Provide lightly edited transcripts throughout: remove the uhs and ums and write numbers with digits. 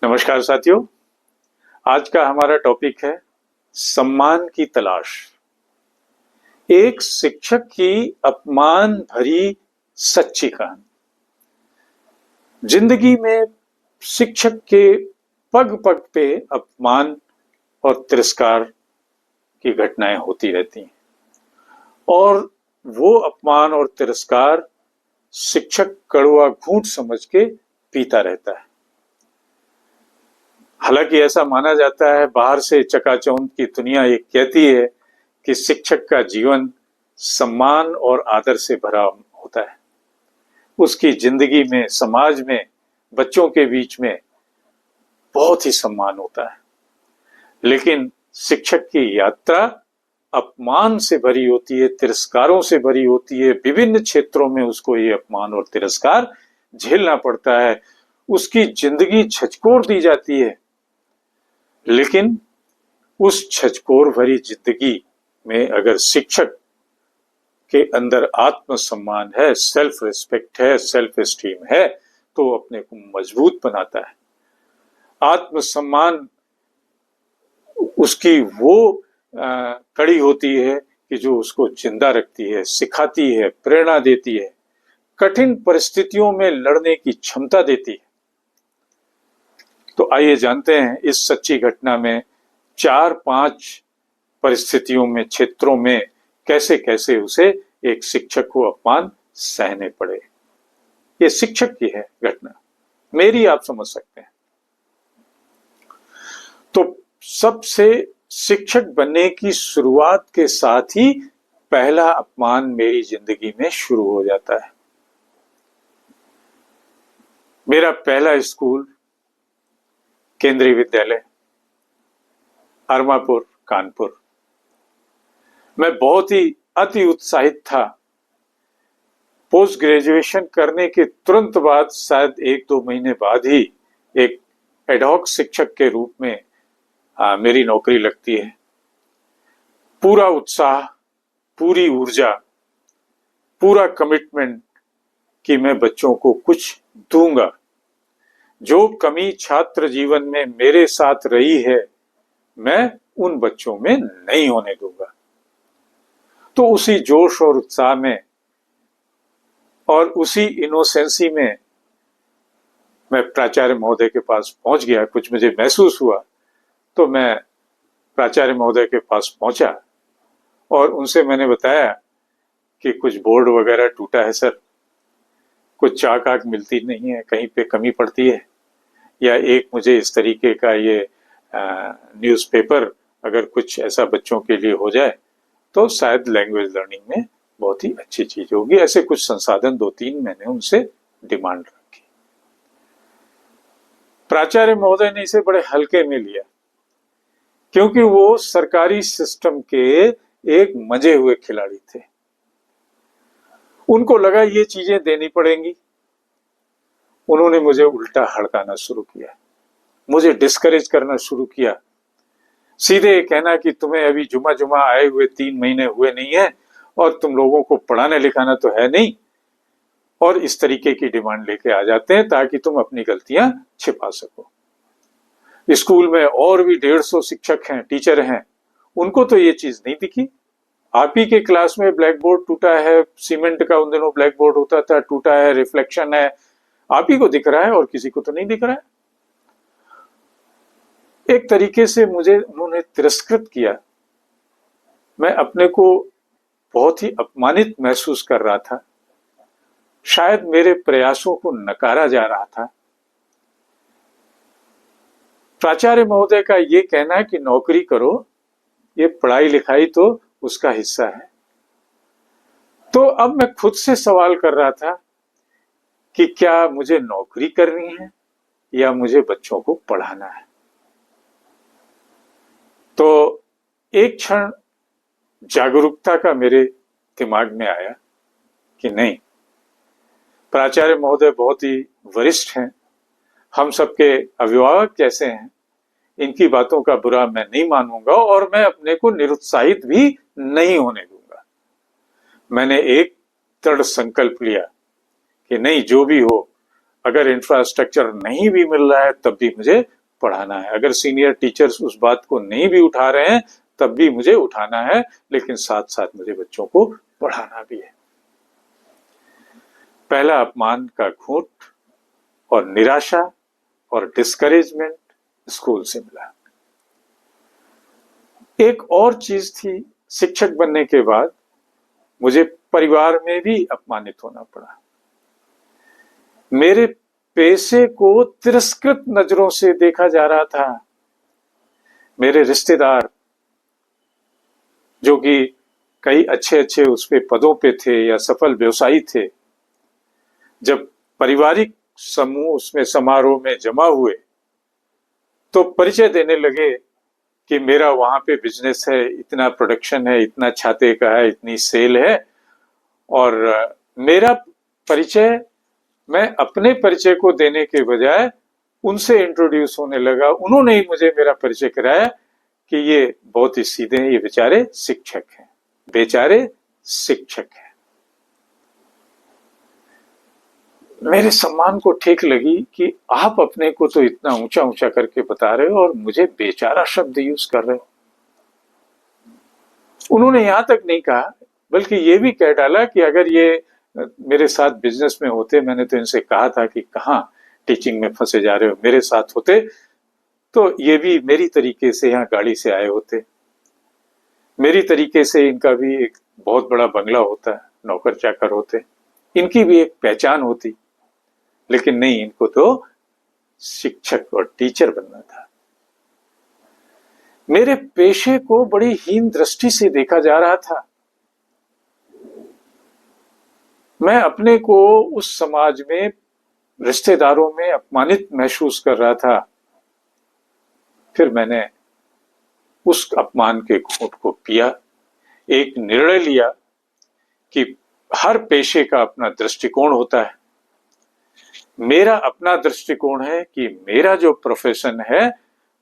नमस्कार साथियों। आज का हमारा टॉपिक है सम्मान की तलाश। एक शिक्षक की अपमान भरी सच्ची कहानी। जिंदगी में शिक्षक के पग पग पे अपमान और तिरस्कार की घटनाएं होती रहती हैं और वो अपमान और तिरस्कार शिक्षक कड़वा घूंट समझ के पीता रहता है। हालांकि ऐसा माना जाता है, बाहर से चकाचौंध की दुनिया ये कहती है कि शिक्षक का जीवन सम्मान और आदर से भरा होता है। उसकी जिंदगी में, समाज में, बच्चों के बीच में बहुत ही सम्मान होता है। लेकिन शिक्षक की यात्रा अपमान से भरी होती है, तिरस्कारों से भरी होती है। विभिन्न क्षेत्रों में उसको ये अपमान और तिरस्कार झेलना पड़ता है। उसकी जिंदगी झकझोर दी जाती है। लेकिन उस झकझोर भरी जिंदगी में अगर शिक्षक के अंदर आत्मसम्मान है, सेल्फ रिस्पेक्ट है, सेल्फ एस्टीम है, तो अपने को मजबूत बनाता है। आत्मसम्मान उसकी वो कड़ी होती है कि जो उसको जिंदा रखती है, सिखाती है, प्रेरणा देती है, कठिन परिस्थितियों में लड़ने की क्षमता देती है। तो आइए जानते हैं इस सच्ची घटना में 4-5 परिस्थितियों में, क्षेत्रों में कैसे कैसे उसे एक शिक्षक को अपमान सहने पड़े। ये शिक्षक की है घटना, मेरी आप समझ सकते हैं। तो सबसे शिक्षक बनने की शुरुआत के साथ ही पहला अपमान मेरी जिंदगी में शुरू हो जाता है। मेरा पहला स्कूल केंद्रीय विद्यालय अरमापुर, कानपुर। मैं बहुत ही अति उत्साहित था। पोस्ट ग्रेजुएशन करने के तुरंत बाद, शायद 1-2 महीने बाद ही, एक एडहॉक शिक्षक के रूप में मेरी नौकरी लगती है। पूरा उत्साह, पूरी ऊर्जा, पूरा कमिटमेंट कि मैं बच्चों को कुछ दूंगा। जो कमी छात्र जीवन में मेरे साथ रही है, मैं उन बच्चों में नहीं होने दूंगा। तो उसी जोश और उत्साह में और उसी इनोसेंसी में मैं प्राचार्य महोदय के पास पहुंच गया। कुछ मुझे महसूस हुआ तो मैं प्राचार्य महोदय के पास पहुंचा और उनसे मैंने बताया कि कुछ बोर्ड वगैरह टूटा है सर, कुछ चाक आक मिलती नहीं है, कहीं पे कमी पड़ती है, या एक मुझे इस तरीके का ये न्यूज़पेपर अगर कुछ ऐसा बच्चों के लिए हो जाए तो शायद लैंग्वेज लर्निंग में बहुत ही अच्छी चीज होगी। ऐसे कुछ संसाधन 2-3 मैंने उनसे डिमांड रखी। प्राचार्य महोदय ने इसे बड़े हल्के में लिया, क्योंकि वो सरकारी सिस्टम के एक मजे हुए खिलाड़ी थे। उनको लगा ये चीजें देनी पड़ेंगी। उन्होंने मुझे उल्टा हड़काना शुरू किया, मुझे डिस्करेज करना शुरू किया। सीधे कहना कि तुम्हें अभी जुमा जुमा आए हुए 3 महीने हुए नहीं है और तुम लोगों को पढ़ाने लिखाना तो है नहीं, और इस तरीके की डिमांड लेके आ जाते हैं ताकि तुम अपनी गलतियां छिपा सको। स्कूल में और भी 150 शिक्षक हैं, टीचर हैं, उनको तो ये चीज नहीं दिखी। आप ही के क्लास में ब्लैक बोर्ड टूटा है, सीमेंट का उन दिनों ब्लैक बोर्ड होता था, टूटा है, रिफ्लेक्शन है, आप ही को दिख रहा है और किसी को तो नहीं दिख रहा है। एक तरीके से मुझे उन्होंने तिरस्कृत किया। मैं अपने को बहुत ही अपमानित महसूस कर रहा था। शायद मेरे प्रयासों को नकारा जा रहा था। प्राचार्य महोदय का ये कहना है कि नौकरी करो, ये पढ़ाई लिखाई तो उसका हिस्सा है। तो अब मैं खुद से सवाल कर रहा था कि क्या मुझे नौकरी करनी है या मुझे बच्चों को पढ़ाना है। तो एक क्षण जागरूकता का मेरे दिमाग में आया कि नहीं, प्राचार्य महोदय बहुत ही वरिष्ठ हैं, हम सबके अभिभावक जैसे हैं, इनकी बातों का बुरा मैं नहीं मानूंगा और मैं अपने को निरुत्साहित भी नहीं होने दूंगा। मैंने एक दृढ़ संकल्प लिया कि नहीं, जो भी हो अगर इंफ्रास्ट्रक्चर नहीं भी मिल रहा है तब भी मुझे पढ़ाना है, अगर सीनियर टीचर्स उस बात को नहीं भी उठा रहे हैं तब भी मुझे उठाना है, लेकिन साथ साथ मुझे बच्चों को पढ़ाना भी है। पहला अपमान का घूंट और निराशा और डिस्करेजमेंट स्कूल से मिला। एक और चीज थी, शिक्षक बनने के बाद मुझे परिवार में भी अपमानित होना पड़ा। मेरे पेशे को तिरस्कृत नजरों से देखा जा रहा था। मेरे रिश्तेदार जो कि कई अच्छे अच्छे उस पे पदों पे थे या सफल व्यवसायी थे, जब पारिवारिक समूह उसमें समारोह में जमा हुए तो परिचय देने लगे कि मेरा वहां पे बिजनेस है, इतना प्रोडक्शन है, इतना छाते का है, इतनी सेल है। और मेरा परिचय, मैं अपने परिचय को देने के बजाय उनसे इंट्रोड्यूस होने लगा। उन्होंने ही मुझे मेरा परिचय कराया कि ये बहुत ही सीधे हैं, ये बेचारे शिक्षक हैं, बेचारे शिक्षक हैं। मेरे सम्मान को ठेक लगी कि आप अपने को तो इतना ऊंचा ऊंचा करके बता रहे हो और मुझे बेचारा शब्द यूज कर रहे हो। उन्होंने यहां तक नहीं कहा, बल्कि ये भी कह डाला कि अगर ये मेरे साथ बिजनेस में होते, मैंने तो इनसे कहा था कि कहां टीचिंग में फंसे जा रहे हो, मेरे साथ होते तो ये भी मेरी तरीके से यहाँ गाड़ी से आए होते, मेरी तरीके से इनका भी एक बहुत बड़ा बंगला होता है, नौकर चाकर होते, इनकी भी एक पहचान होती। लेकिन नहीं, इनको तो शिक्षक और टीचर बनना था। मेरे पेशे को बड़ी हीन दृष्टि से देखा जा रहा था। मैं अपने को उस समाज में, रिश्तेदारों में अपमानित महसूस कर रहा था। फिर मैंने उस अपमान के घूंट को पिया, एक निर्णय लिया कि हर पेशे का अपना दृष्टिकोण होता है। मेरा अपना दृष्टिकोण है कि मेरा जो प्रोफेशन है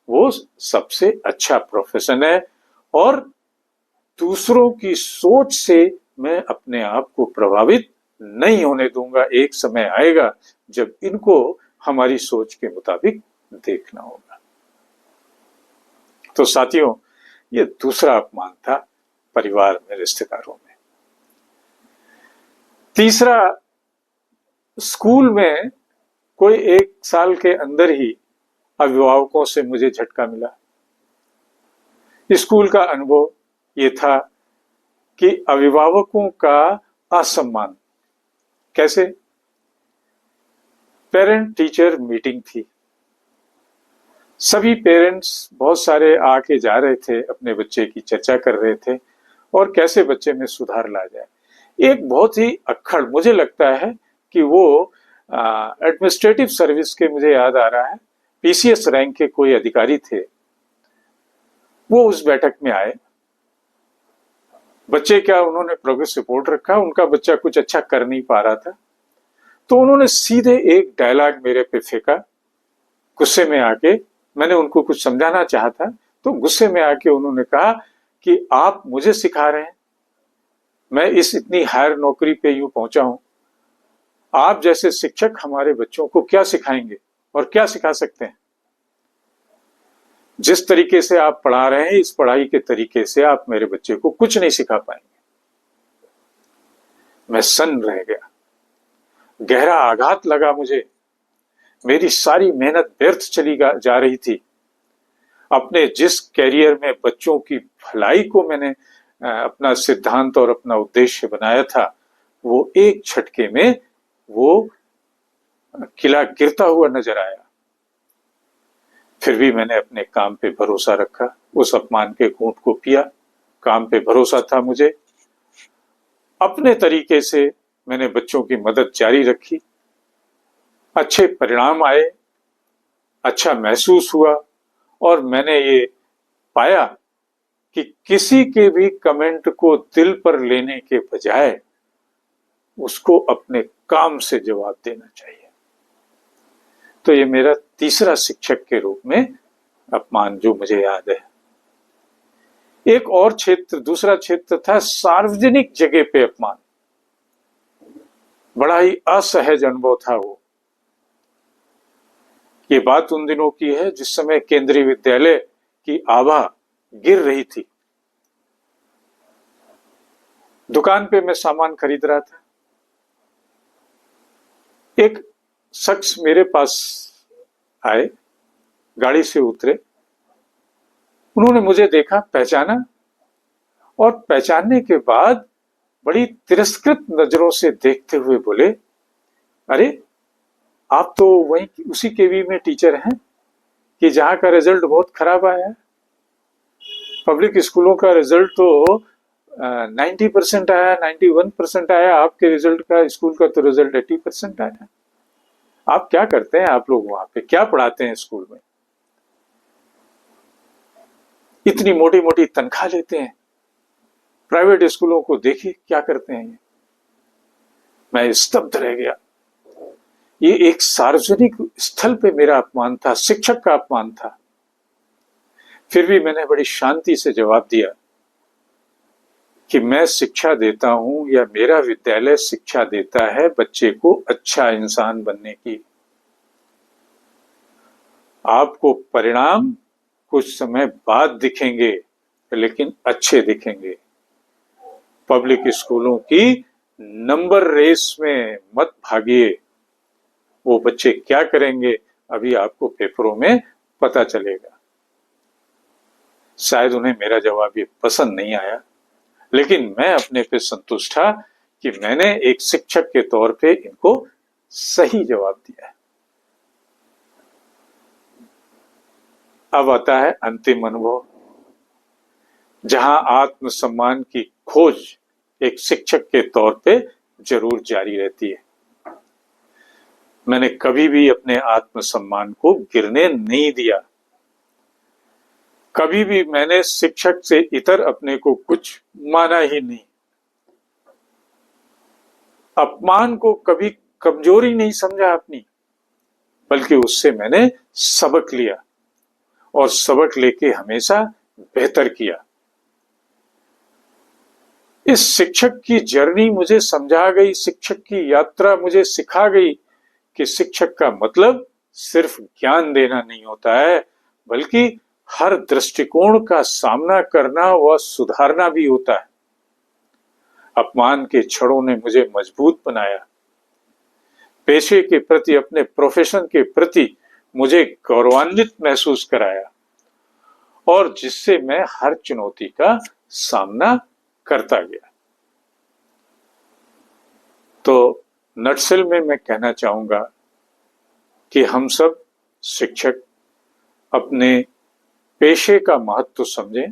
वो सबसे अच्छा प्रोफेशन है और दूसरों की सोच से मैं अपने आप को प्रभावित नहीं होने दूंगा। एक समय आएगा जब इनको हमारी सोच के मुताबिक देखना होगा। तो साथियों, ये दूसरा अपमान था परिवार में, रिश्तेदारों में। तीसरा, स्कूल में कोई 1 साल के अंदर ही अभिभावकों से मुझे झटका मिला। स्कूल का अनुभव ये था कि अभिभावकों का असम्मान। कैसे? पेरेंट टीचर मीटिंग थी, सभी पेरेंट्स बहुत सारे आके जा रहे थे, अपने बच्चे की चर्चा कर रहे थे और कैसे बच्चे में सुधार ला जाए। एक बहुत ही अक्खड़, मुझे लगता है कि वो एडमिनिस्ट्रेटिव सर्विस के, मुझे याद आ रहा है, पीसीएस रैंक के कोई अधिकारी थे, वो उस बैठक में आए। बच्चे क्या, उन्होंने प्रोग्रेस रिपोर्ट रखा, उनका बच्चा कुछ अच्छा कर नहीं पा रहा था, तो उन्होंने सीधे एक डायलॉग मेरे पे फेंका। गुस्से में आके, मैंने उनको कुछ समझाना चाहा था, तो गुस्से में आके उन्होंने कहा कि आप मुझे सिखा रहे हैं, मैं इस इतनी हायर नौकरी पे यूं पहुंचा हूं, आप जैसे शिक्षक हमारे बच्चों को क्या सिखाएंगे और क्या सिखा सकते हैं? जिस तरीके से आप पढ़ा रहे हैं, इस पढ़ाई के तरीके से आप मेरे बच्चे को कुछ नहीं सिखा पाएंगे। मैं सन्न रह गया, गहरा आघात लगा मुझे। मेरी सारी मेहनत व्यर्थ चली जा रही थी। अपने जिस कैरियर में बच्चों की भलाई को मैंने अपना सिद्धांत और अपना उद्देश्य बनाया था, वो एक झटके में वो किला गिरता हुआ नजर आया। फिर भी मैंने अपने काम पे भरोसा रखा, उस अपमान के घूंट को पिया। काम पे भरोसा था मुझे, अपने तरीके से मैंने बच्चों की मदद जारी रखी। अच्छे परिणाम आए, अच्छा महसूस हुआ और मैंने ये पाया कि किसी के भी कमेंट को दिल पर लेने के बजाय उसको अपने काम से जवाब देना चाहिए। तो ये मेरा तीसरा शिक्षक के रूप में अपमान जो मुझे याद है। एक और क्षेत्र, दूसरा क्षेत्र था सार्वजनिक जगह पे अपमान। बड़ा ही असहज अनुभव था वो। ये बात उन दिनों की है जिस समय केंद्रीय विद्यालय की आभा गिर रही थी। दुकान पे मैं सामान खरीद रहा था। एक शख्स मेरे पास आए, गाड़ी से उतरे, उन्होंने मुझे देखा, पहचाना, और पहचानने के बाद बड़ी तिरस्कृत नजरों से देखते हुए बोले, अरे आप तो वहीं उसी केवी में टीचर हैं कि जहां का रिजल्ट बहुत खराब आया है। पब्लिक स्कूलों का रिजल्ट तो 90% आया, 91% आया, आपके रिजल्ट का, स्कूल का तो रिजल्ट 80% आया। आप क्या करते हैं? आप लोग वहां पे क्या पढ़ाते हैं स्कूल में? इतनी मोटी मोटी तनख्वाह लेते हैं। प्राइवेट स्कूलों को देखिए क्या करते हैं। मैं स्तब्ध रह गया। ये एक सार्वजनिक स्थल पे मेरा अपमान था, शिक्षक का अपमान था। फिर भी मैंने बड़ी शांति से जवाब दिया कि मैं शिक्षा देता हूं, या मेरा विद्यालय शिक्षा देता है बच्चे को अच्छा इंसान बनने की। आपको परिणाम कुछ समय बाद दिखेंगे, लेकिन अच्छे दिखेंगे। पब्लिक स्कूलों की नंबर रेस में मत भागिए। वो बच्चे क्या करेंगे अभी आपको पेपरों में पता चलेगा। शायद उन्हें मेरा जवाब ये पसंद नहीं आया, लेकिन मैं अपने पे संतुष्ट था कि मैंने एक शिक्षक के तौर पे इनको सही जवाब दिया है। अब आता है अंतिम अनुभव, जहां आत्मसम्मान की खोज एक शिक्षक के तौर पे जरूर जारी रहती है। मैंने कभी भी अपने आत्मसम्मान को गिरने नहीं दिया। कभी भी मैंने शिक्षक से इतर अपने को कुछ माना ही नहीं। अपमान को कभी कमजोरी नहीं समझा अपनी, बल्कि उससे मैंने सबक लिया, और सबक लेके हमेशा बेहतर किया। इस शिक्षक की जर्नी मुझे समझा गई, शिक्षक की यात्रा मुझे सिखा गई कि शिक्षक का मतलब सिर्फ ज्ञान देना नहीं होता है, बल्कि हर दृष्टिकोण का सामना करना व सुधारना भी होता है। अपमान के क्षणों ने मुझे मजबूत बनाया। पेशे के प्रति, अपने प्रोफेशन के प्रति मुझे गौरवान्वित महसूस कराया, और जिससे मैं हर चुनौती का सामना करता गया। तो नटसेल में मैं कहना चाहूंगा कि हम सब शिक्षक अपने पेशे का महत्व समझें,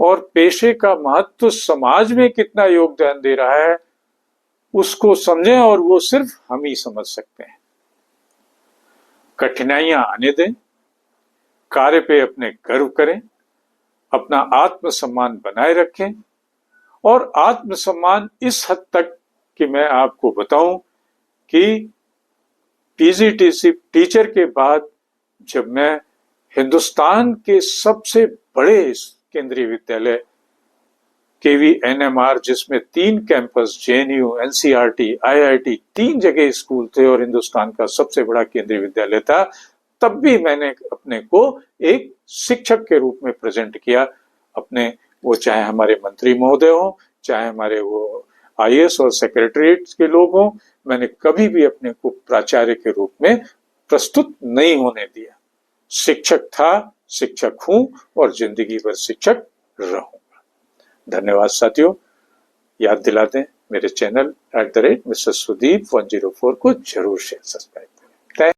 और पेशे का महत्व समाज में कितना योगदान दे रहा है उसको समझें, और वो सिर्फ हम ही समझ सकते हैं। कठिनाइयां आने दें, कार्य पे अपने गर्व करें, अपना आत्मसम्मान बनाए रखें, और आत्मसम्मान इस हद तक कि मैं आपको बताऊं कि पीजीटीसी टीचर के बाद जब मैं हिंदुस्तान के सबसे बड़े केंद्रीय विद्यालय KVNMR, जिसमें 3 कैंपस, JNU, NCERT, IIT, 3 जगह स्कूल थे और हिंदुस्तान का सबसे बड़ा केंद्रीय विद्यालय था, तब भी मैंने अपने को एक शिक्षक के रूप में प्रेजेंट किया। अपने, वो चाहे हमारे मंत्री महोदय हो, चाहे हमारे वो IAS और सेक्रेटरीट के लोग हों, मैंने कभी भी अपने को प्राचार्य के रूप में प्रस्तुत नहीं होने दिया। शिक्षक था, शिक्षक हूं, और जिंदगी भर शिक्षक रहूंगा। धन्यवाद साथियों। याद दिला दें, मेरे चैनल @Mr. Sudeep 104 को जरूर शेयर, सब्सक्राइब करें।